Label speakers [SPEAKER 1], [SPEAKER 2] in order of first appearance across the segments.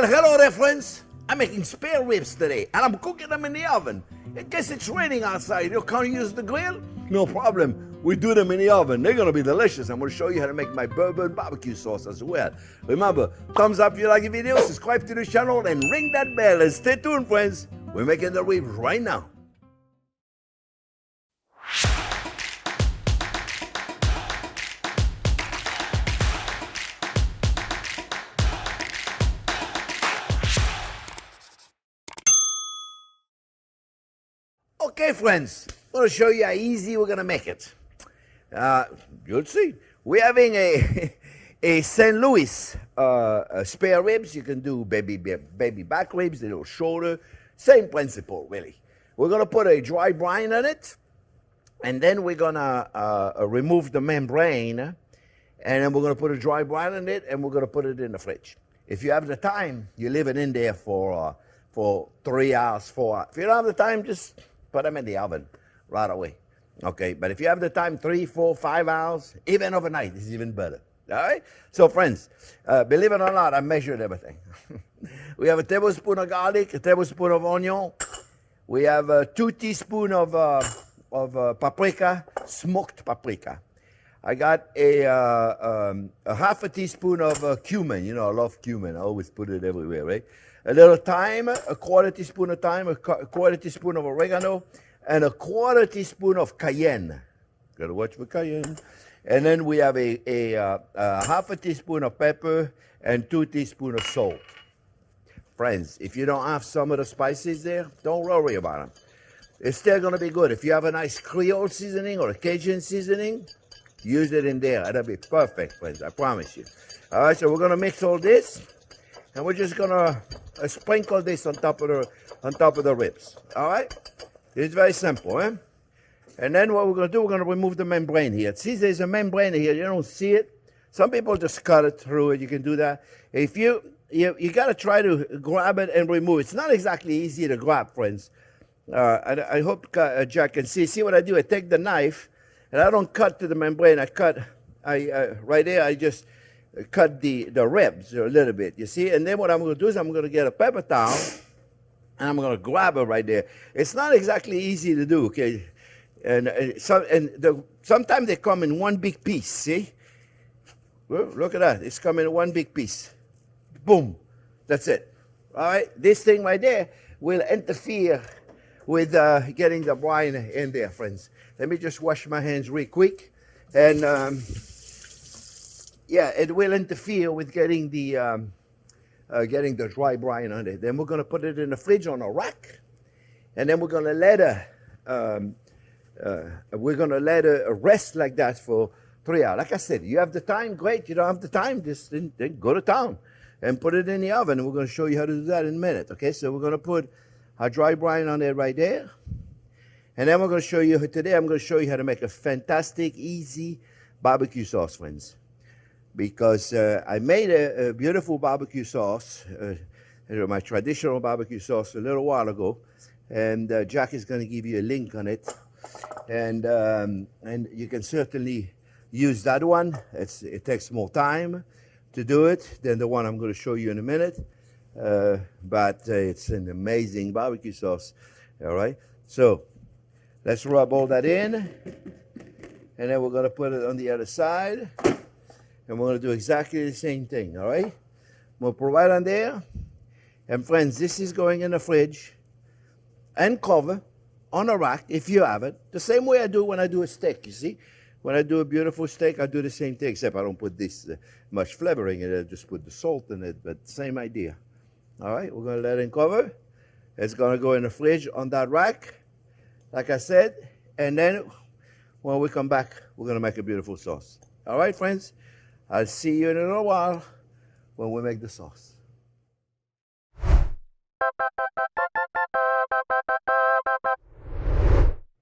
[SPEAKER 1] Well, hello there, friends. I'm making spare ribs today, and I'm cooking them in the oven. In case it's raining outside, you can't use the grill? No problem. We do them in the oven. They're gonna be delicious. I'm gonna show you how to make my bourbon barbecue sauce as well. Remember, thumbs up if you like the video, subscribe to the channel, and ring that bell, and stay tuned, friends. We're making the ribs right now. Okay, friends, I'm going to show you how easy we're going to make it. You'll see. We're having a St. Louis spare ribs. You can do baby back ribs, a little shoulder. Same principle, really. We're going to put a dry brine on it, and then we're going to remove the membrane, and then we're going to put a dry brine on it, and we're going to put it in the fridge. If you have the time, you leave it in there for 3 hours, 4 hours. If you don't have the time, just put them in the oven right away. Okay, but if you have the time, 3, 4, 5 hours, even overnight is even better. All right? So, friends, believe it or not, I measured everything. We have a tablespoon of garlic, a tablespoon of onion. We have 2 teaspoons of paprika, smoked paprika. I got a half a teaspoon of cumin. You know, I love cumin. I always put it everywhere, right? A little thyme, a quarter teaspoon of thyme, a quarter teaspoon of oregano, and a quarter teaspoon of cayenne. Gotta watch for cayenne. And then we have a half a teaspoon of pepper and 2 teaspoons of salt. Friends, if you don't have some of the spices there, don't worry about them. It's still gonna be good. If you have a nice Creole seasoning or a Cajun seasoning, use it in there. That'll be perfect, friends, I promise you. All right, so we're gonna mix all this, and we're just gonna sprinkle this on top of the ribs. All right, it's very simple, eh? And then what we're gonna do, we're gonna remove the membrane here. See, there's a membrane here. You don't see it. Some people just cut it through it. You can do that. If you gotta try to grab it and remove it. It's not exactly easy to grab, friends. I hope Jack can see. See what I do? I take the knife, and I don't cut to the membrane. Right there, I just cut the ribs a little bit, you see? And then what I'm going to do is I'm going to get a paper towel, and I'm going to grab it right there. It's not exactly easy to do, okay? And sometimes they come in one big piece, see? Well, look at that. It's coming in one big piece. Boom. That's it. All right? This thing right there will interfere with getting the brine in there, friends. Let me just wash my hands real quick. And yeah, it will interfere with getting the dry brine on it. Then we're going to put it in the fridge on a rack, and then we're going to let it rest like that for 3 hours. Like I said, you have the time, great. You don't have the time, just then go to town and put it in the oven. And we're going to show you how to do that in a minute. Okay, so we're going to put our dry brine on there right there. And then we're going to show you, today I'm going to show you how to make a fantastic, easy barbecue sauce, friends. Because I made a beautiful barbecue sauce, my traditional barbecue sauce, a little while ago. And Jack is going to give you a link on it. And you can certainly use that one. It takes more time to do it than the one I'm going to show you in a minute. But it's an amazing barbecue sauce. All right. So let's rub all that in. And then we're going to put it on the other side. And we're going to do exactly the same thing. All right. We'll put right on there. And friends, this is going in the fridge and cover on a rack if you have it. The same way I do when I do a steak, you see. When I do a beautiful steak, I do the same thing, except I don't put this much flavoring in it. I just put the salt in it, but same idea. All right, we're going to let it cover. It's going to go in the fridge on that rack, like I said. And then when we come back, we're going to make a beautiful sauce. All right, friends? I'll see you in a little while when we make the sauce.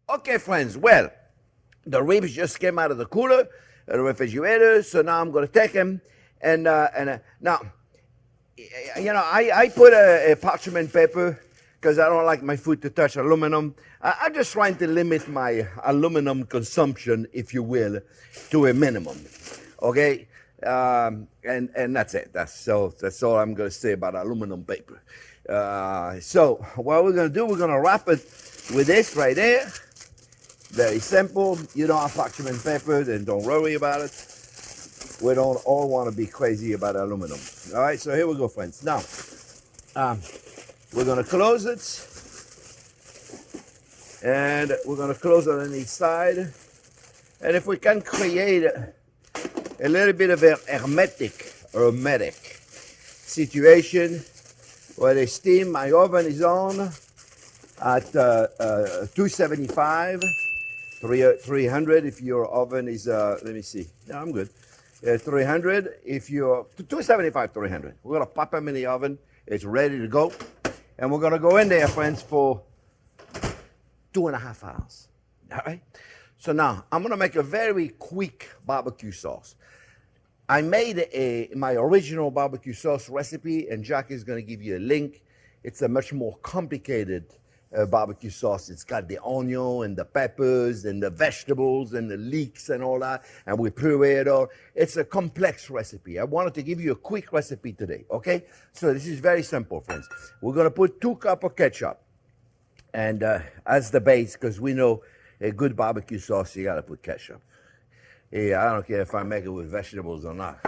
[SPEAKER 1] Okay, friends, well, the ribs just came out of the cooler, the refrigerator, so now I'm going to take them. And now, you know, I put a parchment paper because I don't like my food to touch aluminum. I'm just trying to limit my aluminum consumption, if you will, to a minimum, okay? And that's it. That's all I'm going to say about aluminum paper. So what we're going to do, we're going to wrap it with this right there. Very simple. You don't have parchment paper, then don't worry about it. We don't all want to be crazy about aluminum. All right, so here we go, friends. Now, we're going to close it. And we're going to close it on each side. And if we can create a little bit of an hermetic situation where the steam, my oven is on at 275, 300 if your oven is, let me see, no, I'm good. 300 if you're, 275, 300. We're going to pop them in the oven. It's ready to go. And we're going to go in there, friends, for 2.5 hours. All right? So now, I'm going to make a very quick barbecue sauce. I made my original barbecue sauce recipe, and Jack is going to give you a link. It's a much more complicated barbecue sauce. It's got the onion and the peppers and the vegetables and the leeks and all that, and we puree it all. It's a complex recipe. I wanted to give you a quick recipe today, okay? So this is very simple, friends. We're going to put 2 cups of ketchup and as the base, because we know a good barbecue sauce, you got to put ketchup. Yeah, I don't care if I make it with vegetables or not.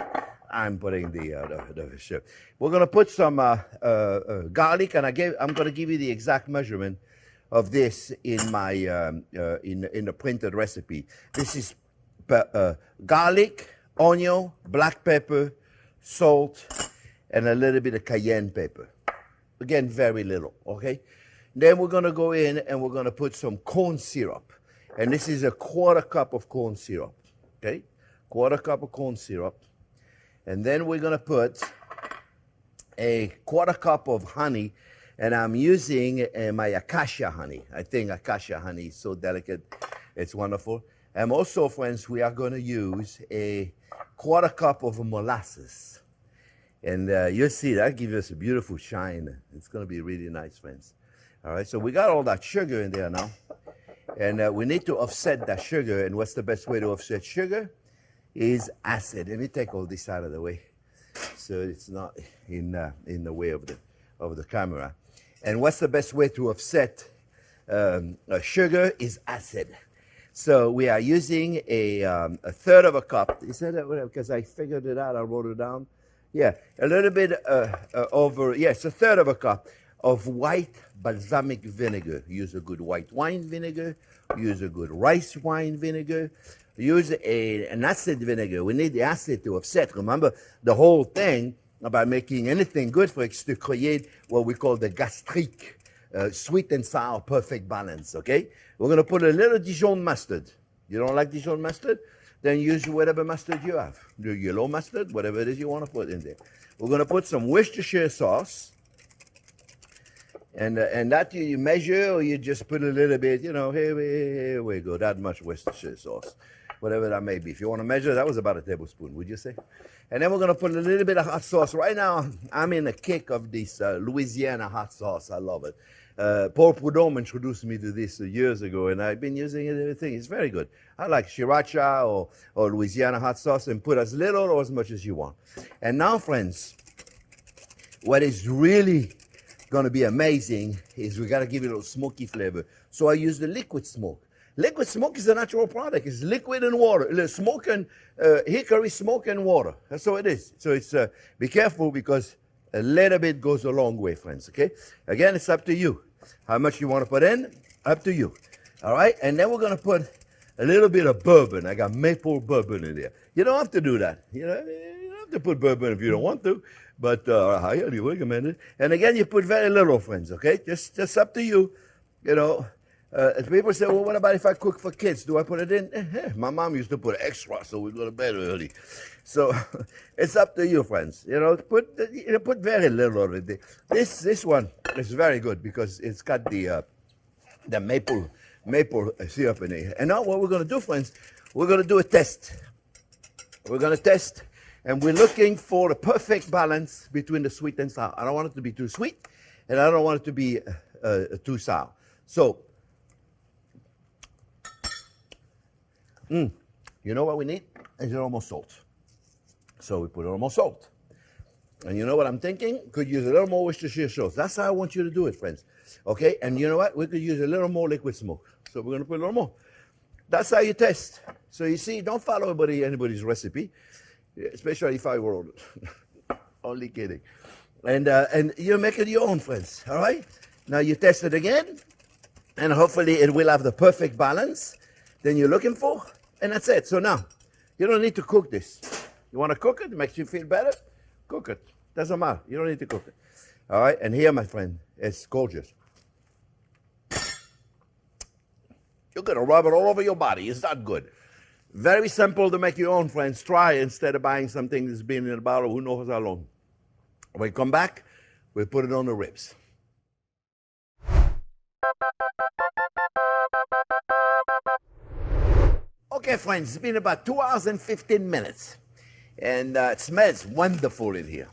[SPEAKER 1] I'm putting the shit. We're going to put some garlic, and I'm going to give you the exact measurement of this in my in the printed recipe. This is garlic, onion, black pepper, salt, and a little bit of cayenne pepper. Again, very little, okay? Then we're going to go in and we're going to put some corn syrup. And this is a 1/4 cup of corn syrup, okay? 1/4 cup of corn syrup. And then we're going to put a 1/4 cup of honey, and I'm using my acacia honey. I think acacia honey is so delicate, it's wonderful. And also, friends, we are going to use a 1/4 cup of molasses. And you'll see that gives us a beautiful shine. It's going to be really nice, friends. All right, so we got all that sugar in there now. And we need to offset that sugar. And what's the best way to offset sugar? Is acid. Let me take all this out of the way so it's not in the way of the camera. And what's the best way to offset sugar? Is acid. So we are using a 1/3 cup. Is that because I figured it out? I wrote it down. Yeah, a little bit over. Yes, 1/3 cup of white balsamic vinegar. Use a good white wine vinegar. Use a good rice wine vinegar. Use an acid vinegar. We need the acid to offset. Remember, the whole thing about making anything good for it is to create what we call the gastrique, sweet and sour, perfect balance, okay? We're going to put a little Dijon mustard. You don't like Dijon mustard? Then use whatever mustard you have. The yellow mustard, whatever it is you want to put in there. We're going to put some Worcestershire sauce. And that you measure, or you just put a little bit, here we go, that much Worcestershire sauce, whatever that may be. If you want to measure, that was about a tablespoon, would you say? And then we're going to put a little bit of hot sauce. Right now, I'm in a kick of this Louisiana hot sauce. I love it. Paul Prudhomme introduced me to this years ago, and I've been using it and everything. It's very good. I like sriracha or Louisiana hot sauce, and put as little or as much as you want. And now, friends, what is really going to be amazing is we got to give it a little smoky flavor. So I use the liquid smoke. Liquid smoke is a natural product. It's liquid and water. Smoke and hickory smoke and water. That's all it is. So it's be careful, because a little bit goes a long way, friends. Okay. Again, it's up to you. How much you want to put in? Up to you. All right. And then we're going to put a little bit of bourbon. I got maple bourbon in there. You don't have to do that. You don't have to put bourbon if you don't want to. But I highly recommend it. And again, you put very little, friends, okay? Just up to you. People say, well, what about if I cook for kids? Do I put it in? My mom used to put extra, so we go to bed early. So it's up to you, friends. Put very little of it. This one is very good because it's got the maple syrup in it. And now what we're going to do, friends, we're going to do a test. We're going to test. And we're looking for the perfect balance between the sweet and sour. I don't want it to be too sweet, and I don't want it to be too sour. So, you know what we need? Is a little more salt. So we put a little more salt. And you know what I'm thinking? Could use a little more Worcestershire sauce. That's how I want you to do it, friends. Okay, and you know what? We could use a little more liquid smoke. So we're gonna put a little more. That's how you test. So you see, don't follow anybody's recipe, especially 5-year-old. Only kidding. And you make it your own, friends, all right? Now you test it again, and hopefully it will have the perfect balance that you're looking for, and that's it. So now, you don't need to cook this. You wanna cook it? It makes you feel better? Cook it. Doesn't matter. You don't need to cook it. All right, and here, my friend, it's gorgeous. You're gonna rub it all over your body. It's that good. Very simple to make your own, friends. Try instead of buying something that's been in a bottle who knows how long. When we come back, we'll put it on the ribs. Okay, friends, it's been about 2 hours and 15 minutes. And it smells wonderful in here.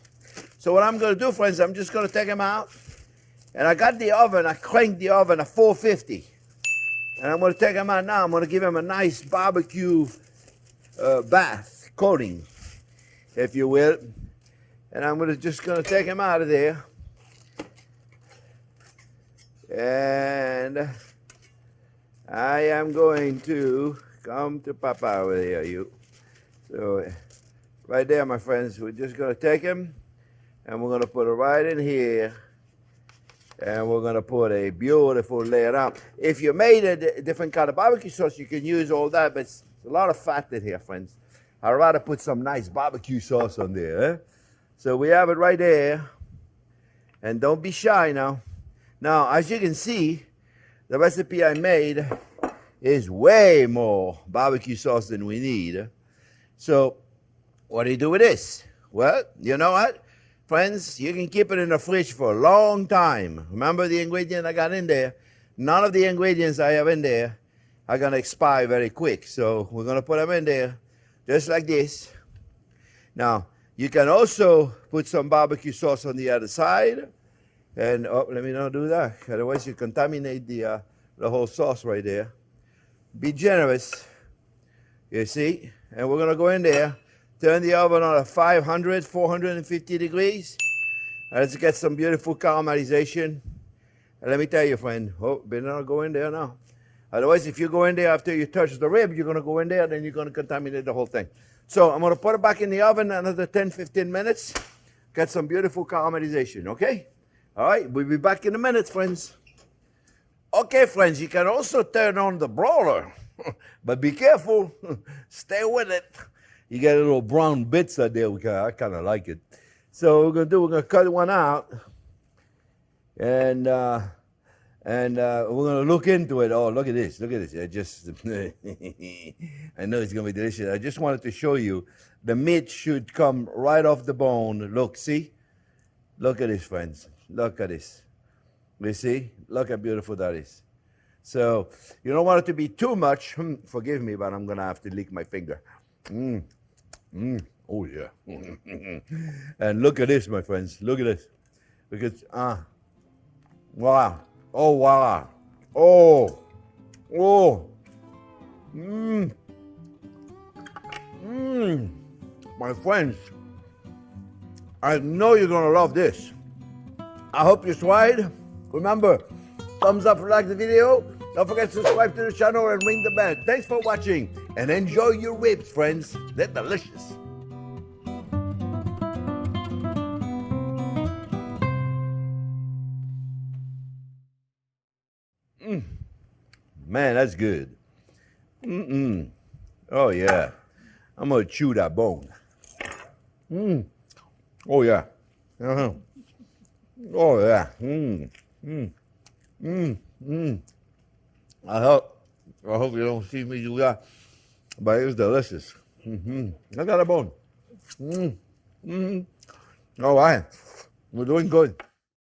[SPEAKER 1] So what I'm going to do, friends, I'm just going to take them out. And I got the oven, I cranked the oven at 450. And I'm going to take them out now. I'm going to give them a nice barbecue bath coating, if you will. And I'm just going to take them out of there. And I am going to come to Papa over there, you. So right there, my friends, we're just going to take them and we're going to put it right in here. And we're going to put a beautiful layer on. If you made a different kind of barbecue sauce, you can use all that, but it's a lot of fat in here, friends. I'd rather put some nice barbecue sauce on there. Eh? So we have it right there. And don't be shy now. Now, as you can see, the recipe I made is way more barbecue sauce than we need. So what do you do with this? Well, you know what? Friends, you can keep it in the fridge for a long time. Remember the ingredient I got in there? None of the ingredients I have in there are going to expire very quick. So we're going to put them in there just like this. Now, you can also put some barbecue sauce on the other side. And, oh, let me not do that. Otherwise, you contaminate the whole sauce right there. Be generous, you see. And we're going to go in there. Turn the oven on at 500, 450 degrees. Let's get some beautiful caramelization. And let me tell you, friend, better not go in there now. Otherwise, if you go in there after you touch the rib, you're going to go in there, then you're going to contaminate the whole thing. So I'm going to put it back in the oven another 10, 15 minutes. Get some beautiful caramelization, okay? All right, we'll be back in a minute, friends. Okay, friends, you can also turn on the broiler. But be careful. Stay with it. You get a little brown bits out there. I kind of like it. So what we're going to cut one out. And we're going to look into it. Oh, look at this. Look at this. I know it's going to be delicious. I just wanted to show you. The meat should come right off the bone. Look, see? Look at this, friends. Look at this. You see? Look how beautiful that is. So you don't want it to be too much. Forgive me, but I'm going to have to lick my finger. Oh, yeah. And look at this, my friends. Look at this. Look at, wow. Oh, wow. Oh. My friends, I know you're going to love this. I hope you tried. Remember, thumbs up if you like the video. Don't forget to subscribe to the channel and ring the bell. Thanks for watching and enjoy your ribs, friends. They're delicious. Man, that's good. Oh, yeah. I'm going to chew that bone. Oh, yeah. Oh, yeah. I hope you don't see me do that, but it's delicious. Look at the bone. All right, we're doing good.